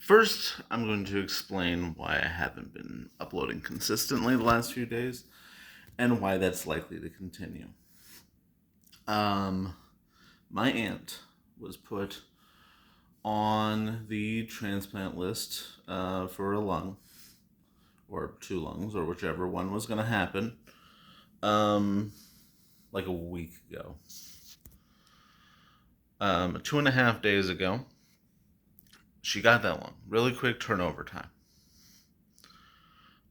First, I'm going to explain why I haven't been uploading consistently the last few days and why that's likely to continue. Um, my aunt was put on the transplant list for a lung, or two lungs, or whichever one was going to happen, um, like a week ago. 2.5 days ago, she got that lung. Really quick turnover time.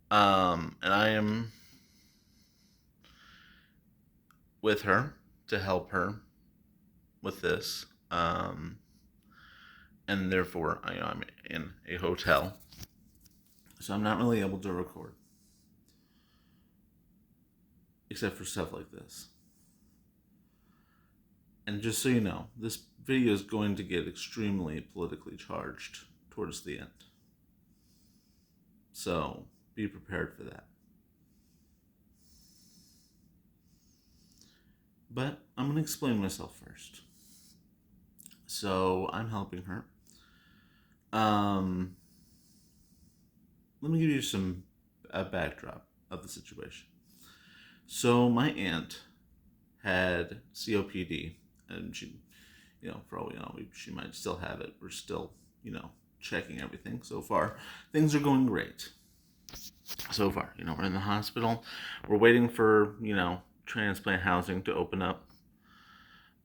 And I am with her to help her with this. And therefore, I'm in a hotel, so I'm not really able to record, except for stuff like this. And just so you know, this video is going to get extremely politically charged towards the end. So be prepared for that. But I'm going to explain myself first. So I'm helping her. Let me give you a backdrop of the situation. So my aunt had COPD, and she, for all we know, she might still have it. We're still, checking everything so far. Things are going great. So far, we're in the hospital. We're waiting for, transplant housing to open up.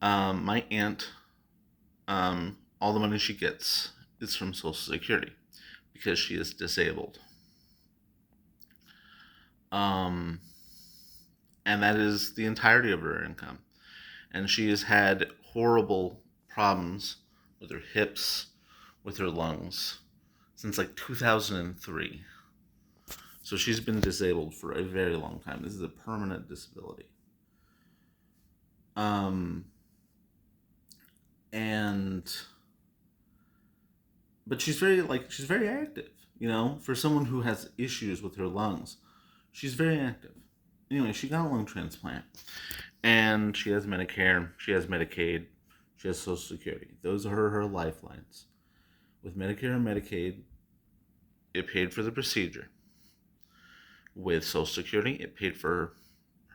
My aunt, all the money she gets is from Social Security because she is disabled. And that is the entirety of her income. And she has had horrible problems with her hips, with her lungs, since like 2003. So she's been disabled for a very long time. This is a permanent disability. And but she's very active, for someone who has issues with her lungs. She's very active. Anyway, she got a lung transplant. And she has Medicare, she has Medicaid, she has Social Security. Those are her lifelines. With Medicare and Medicaid, it paid for the procedure. With Social Security, it paid for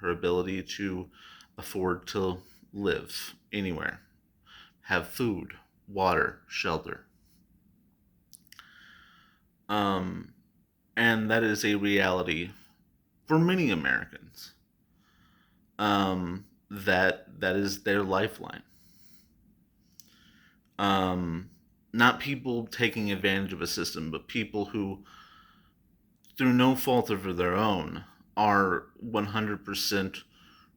her ability to afford to live anywhere, have food, water, shelter. And that is a reality for many Americans. That is their lifeline. Not people taking advantage of a system, but people who, through no fault of their own, are 100%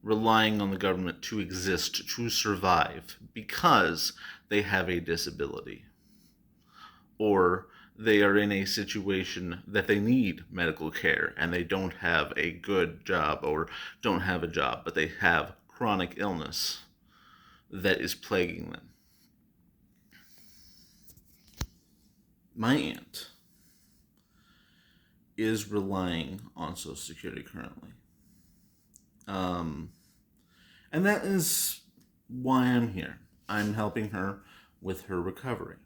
relying on the government to exist, to survive, because they have a disability. Or they are in a situation that they need medical care and they don't have a good job or don't have a job, but they have chronic illness that is plaguing them. My aunt is relying on Social Security currently. And that is why I'm here. I'm helping her with her recovery.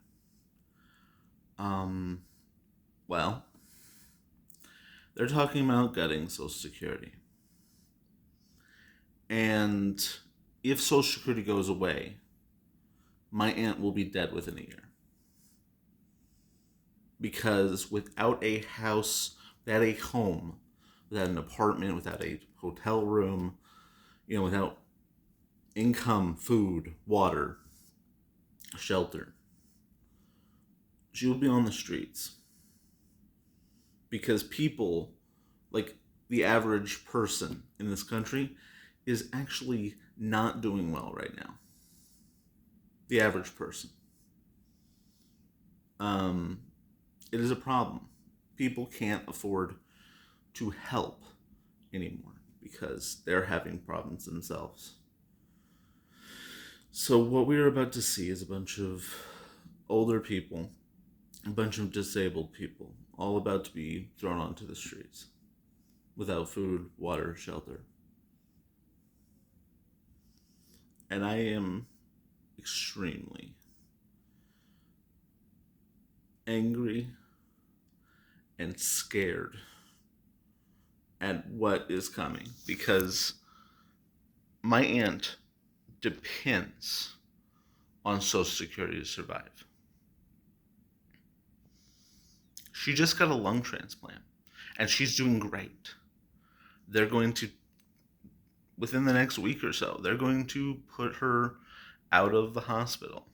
Well, they're talking about gutting Social Security. And if Social Security goes away, my aunt will be dead within a year. Because without a house, without a home, without an apartment, without a hotel room, without income, food, water, shelter, she will be on the streets. Because people, like the average person in this country, is actually not doing well right now. The average person. It is a problem. People can't afford to help anymore because they're having problems themselves. So what we're about to see is a bunch of older people, a bunch of disabled people, all about to be thrown onto the streets without food, water, shelter. And I am extremely angry and scared at what is coming because my aunt depends on Social Security to survive. She just got a lung transplant and she's doing great. They're going to, within the next week or so, they're going to put her out of the hospital.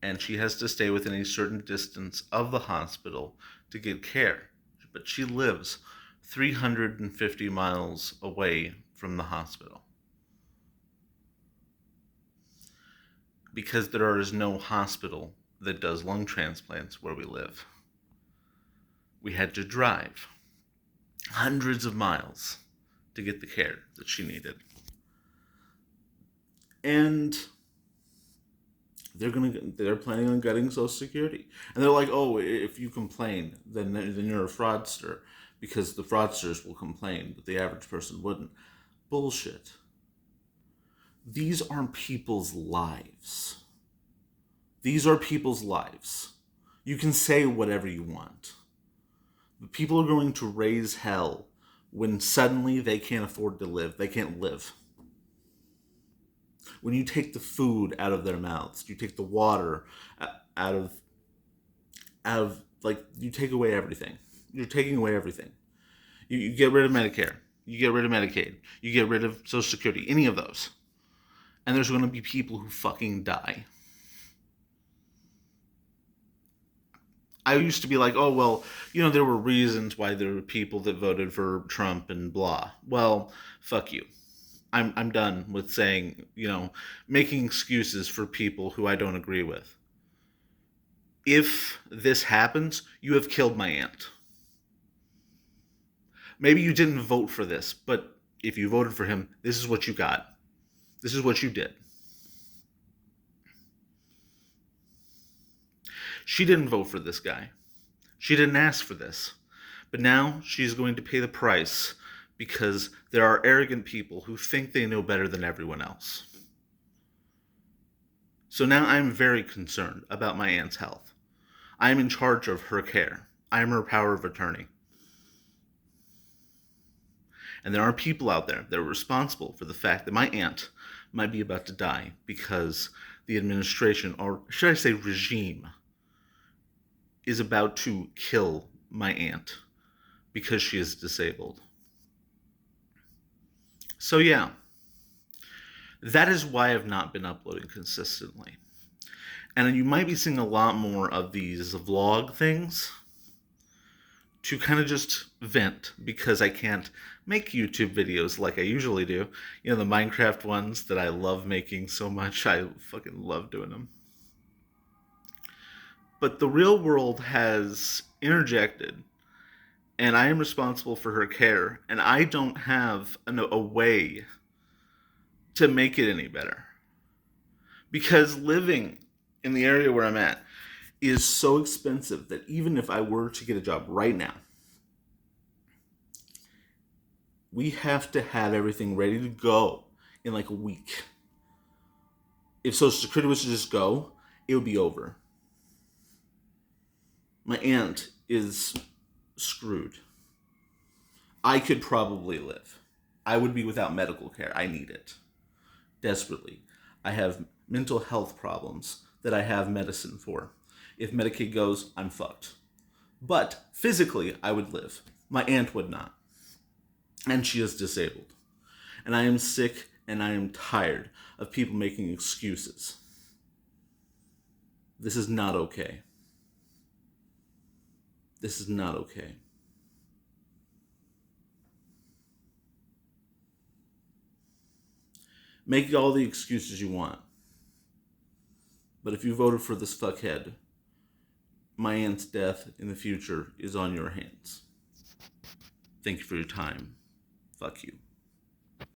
And she has to stay within a certain distance of the hospital to get care. But she lives 350 miles away from the hospital. Because there is no hospital that does lung transplants where we live. We had to drive hundreds of miles to get the care that she needed. And they're planning on gutting Social Security. And they're like, oh, if you complain, then you're a fraudster, because the fraudsters will complain, but the average person wouldn't. Bullshit. These aren't people's lives. These are people's lives. You can say whatever you want. But people are going to raise hell when suddenly they can't afford to live. They can't live. When you take the food out of their mouths, you take the water out of you take away everything. You're taking away everything. You get rid of Medicare. You get rid of Medicaid. You get rid of Social Security. Any of those. And there's going to be people who fucking die. I used to be like, oh, well, there were reasons why there were people that voted for Trump and blah. Well, fuck you. I'm done with saying, making excuses for people who I don't agree with. If this happens, you have killed my aunt. Maybe you didn't vote for this, but if you voted for him, this is what you got. This is what you did. She didn't vote for this guy. She didn't ask for this. But now she's going to pay the price because there are arrogant people who think they know better than everyone else. So now I'm very concerned about my aunt's health. I am in charge of her care. I am her power of attorney. And there are people out there that are responsible for the fact that my aunt might be about to die because the administration, or should I say regime, is about to kill my aunt because she is disabled. So yeah, that is why I've not been uploading consistently. And you might be seeing a lot more of these vlog things to kind of just vent because I can't make YouTube videos like I usually do. The Minecraft ones that I love making so much. I fucking love doing them. But the real world has interjected, and I am responsible for her care, and I don't have a way to make it any better. Because living in the area where I'm at is so expensive that even if I were to get a job right now, we have to have everything ready to go in like a week. If Social Security was to just go, it would be over. My aunt is screwed. I could probably live. I would be without medical care. I need it. Desperately. I have mental health problems that I have medicine for. If Medicaid goes, I'm fucked. But physically, I would live. My aunt would not. And she is disabled. And I am sick and I am tired of people making excuses. This is not okay. This is not okay. Make all the excuses you want. But if you voted for this fuckhead, my aunt's death in the future is on your hands. Thank you for your time. Fuck you.